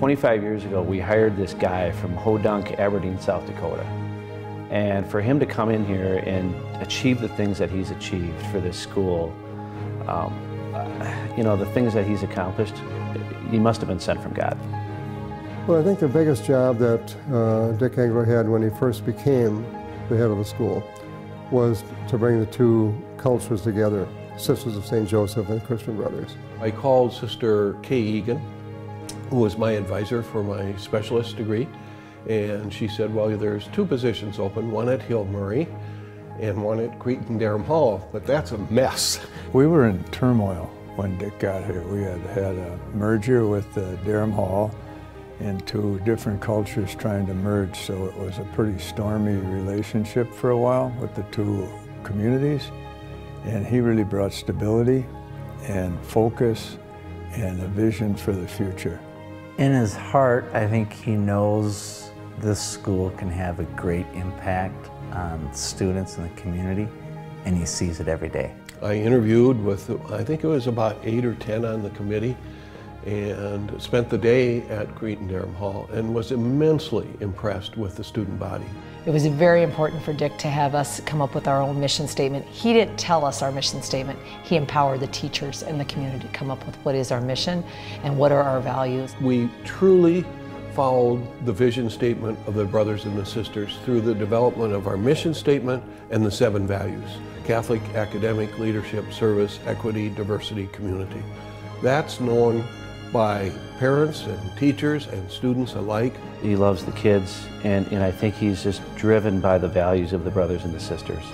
25 years ago, we hired this guy from Hodunk, Aberdeen, South Dakota. And for him to come in here and achieve the things that he's achieved for this school, you know, the things that he's accomplished, he must have been sent from God. Well, I think the biggest job that Dick Engler had when he first became the head of the school was to bring the two cultures together, Sisters of St. Joseph and Christian Brothers. I called Sister Kay Egan, who was my advisor for my specialist degree, and she said, well, there's two positions open, one at Hill Murray and one at Cretin-Derham Hall, but that's a mess. We were in turmoil when Dick got here. We had had a merger with Derham Hall and two different cultures trying to merge, so it was a pretty stormy relationship for a while with the two communities. And he really brought stability and focus and a vision for the future. In his heart, I think he knows this school can have a great impact on students in the community, and he sees it every day. I interviewed with, I think it was about 8 or 10 on the committee, and spent the day at Cretin-Derham Hall and was immensely impressed with the student body. It was very important for Dick to have us come up with our own mission statement. He didn't tell us our mission statement. He empowered the teachers and the community to come up with what is our mission and what are our values. We truly followed the vision statement of the brothers and the sisters through the development of our mission statement and the 7 values: Catholic, academic, leadership, service, equity, diversity, community. That's known by parents and teachers and students alike. He loves the kids, and I think he's just driven by the values of the brothers and the sisters.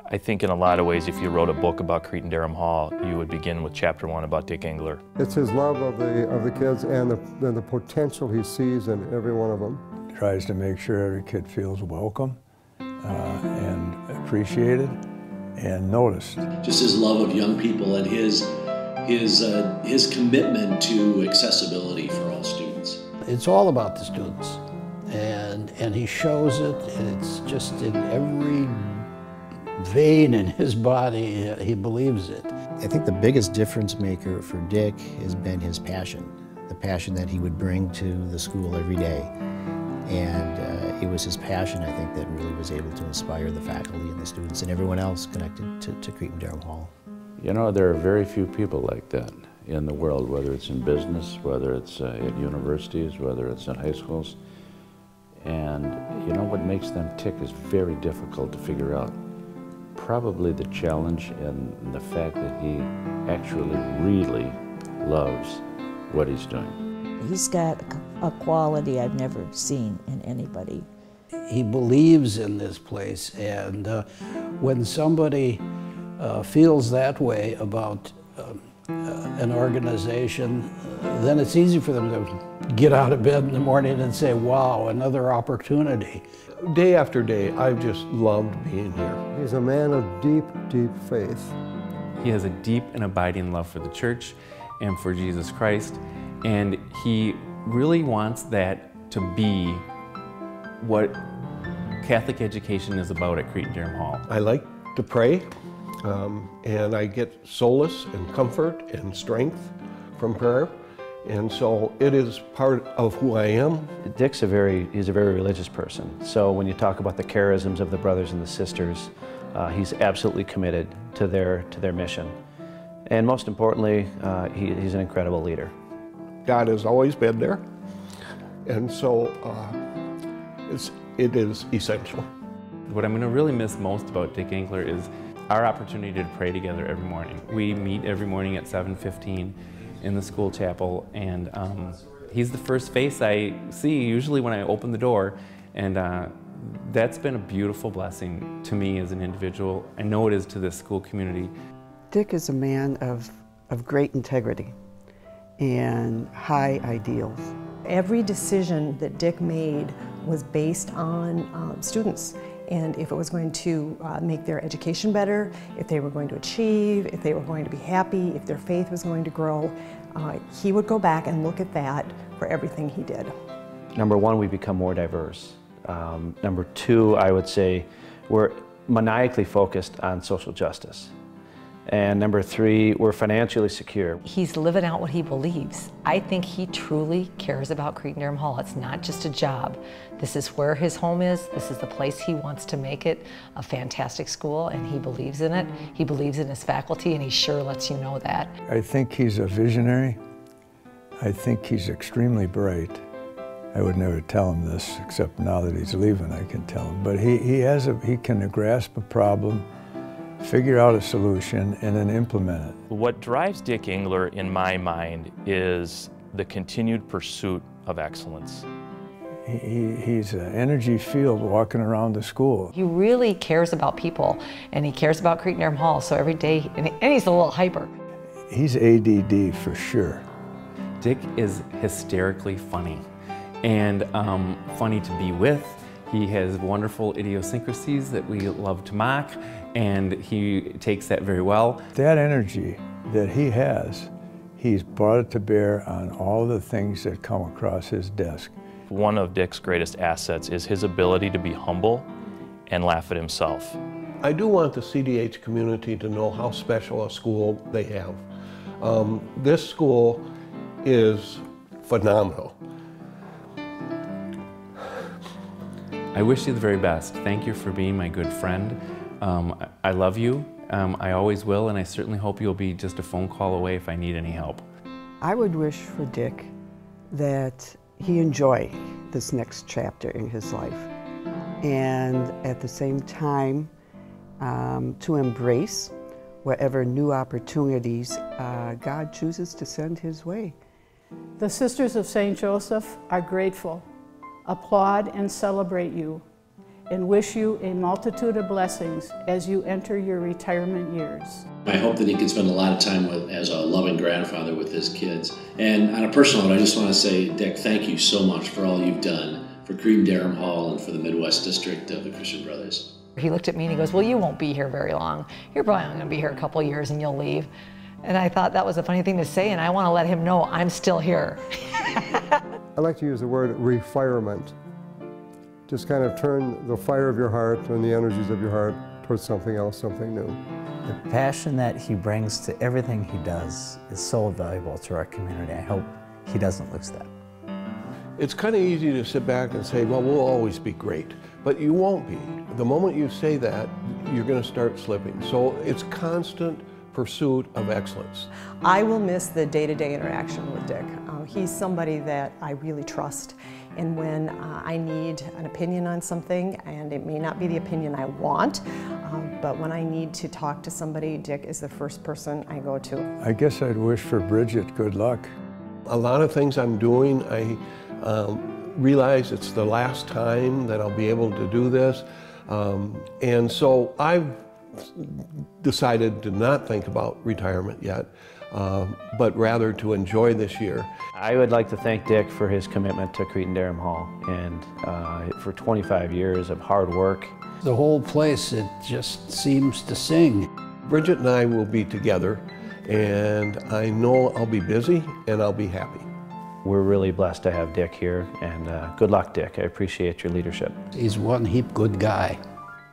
I think in a lot of ways, if you wrote a book about Cretin-Derham Hall, you would begin with chapter 1 about Dick Engler. It's his love of the kids and the potential he sees in every one of them. Tries to make sure every kid feels welcome and appreciated and noticed. Just his love of young people and his commitment to accessibility for all students. It's all about the students, and he shows it, and it's just in every vein in his body. He believes it. I think the biggest difference maker for Dick has been his passion, the passion that he would bring to the school every day. And it was his passion, I think, that really was able to inspire the faculty and the students and everyone else connected to Cretin-Derham Hall. You know, there are very few people like that in the world, whether it's in business, whether it's at universities, whether it's in high schools. And you know, what makes them tick is very difficult to figure out. Probably the challenge and the fact that he actually really loves what he's doing. He's got a quality I've never seen in anybody. He believes in this place, and when somebody feels that way about an organization, then it's easy for them to get out of bed in the morning and say, wow, another opportunity. Day after day, I've just loved being here. He's a man of deep, deep faith. He has a deep and abiding love for the church and for Jesus Christ, and he really wants that to be what Catholic education is about at Cretin-Derham Hall. I like to pray, and I get solace and comfort and strength from prayer. And so it is part of who I am. Dick's he's a very religious person. So when you talk about the charisms of the brothers and the sisters, he's absolutely committed to their mission. And most importantly, he's an incredible leader. God has always been there. And so it is essential. What I'm going to really miss most about Dick Engler is our opportunity to pray together every morning. We meet every morning at 7:15 in the school chapel, and he's the first face I see usually when I open the door, and that's been a beautiful blessing to me as an individual. I know it is to this school community. Dick is a man of great integrity and high ideals. Every decision that Dick made was based on students, and if it was going to make their education better, if they were going to achieve, if they were going to be happy, if their faith was going to grow, he would go back and look at that for everything he did. number one, we become more diverse. Number two, I would say we're maniacally focused on social justice. And number three, we're financially secure. He's living out what he believes. I think he truly cares about Cretin-Derham Hall. It's not just a job. This is where his home is. This is the place he wants to make it a fantastic school, and he believes in it. He believes in his faculty, and he sure lets you know that. I think he's a visionary. I think he's extremely bright. I would never tell him this, except now that he's leaving, I can tell him. But he can grasp a problem, figure out a solution, and then implement it. What drives Dick Engler, in my mind, is the continued pursuit of excellence. He's an energy field walking around the school. He really cares about people, and he cares about Cretin-Derham Hall, so every day, and he's a little hyper. He's ADD for sure. Dick is hysterically funny, and funny to be with. He has wonderful idiosyncrasies that we love to mock, and he takes that very well. That energy that he has, he's brought it to bear on all the things that come across his desk. One of Dick's greatest assets is his ability to be humble and laugh at himself. I do want the CDH community to know how special a school they have. This school is phenomenal. I wish you the very best. Thank you for being my good friend. I love you. I always will, and I certainly hope you'll be just a phone call away if I need any help. I would wish for Dick that he enjoy this next chapter in his life, and at the same time to embrace whatever new opportunities God chooses to send his way. The Sisters of St. Joseph are grateful, applaud and celebrate you, and wish you a multitude of blessings as you enter your retirement years. I hope that he can spend a lot of time as a loving grandfather with his kids. And on a personal note, I just want to say, Dick, thank you so much for all you've done for Cretin-Derham Hall and for the Midwest District of the Christian Brothers. He looked at me and he goes, well, you won't be here very long. You're probably only going to be here a couple years and you'll leave. And I thought that was a funny thing to say, and I want to let him know I'm still here. I like to use the word refirement. Just kind of turn the fire of your heart and the energies of your heart towards something else, something new. The passion that he brings to everything he does is so valuable to our community. I hope he doesn't lose that. It's kind of easy to sit back and say, well, we'll always be great, but you won't be. The moment you say that, you're going to start slipping. So it's constant pursuit of excellence. I will miss the day-to-day interaction with Dick. He's somebody that I really trust, and when I need an opinion on something, and it may not be the opinion I want, but when I need to talk to somebody, Dick is the first person I go to. I guess I'd wish for Bridget good luck. A lot of things I'm doing, I realize it's the last time that I'll be able to do this, and so I've decided to not think about retirement yet, but rather to enjoy this year. I would like to thank Dick for his commitment to Cretin-Derham Hall and for 25 years of hard work. The whole place, it just seems to sing. Bridget and I will be together, and I know I'll be busy and I'll be happy. We're really blessed to have Dick here, and good luck, Dick. I appreciate your leadership. He's one heap good guy.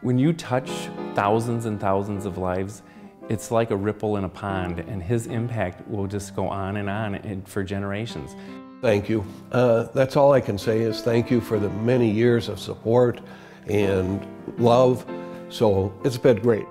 When you touch thousands and thousands of lives, it's like a ripple in a pond, and his impact will just go on and for generations. Thank you. That's all I can say is thank you for the many years of support and love. So it's been great.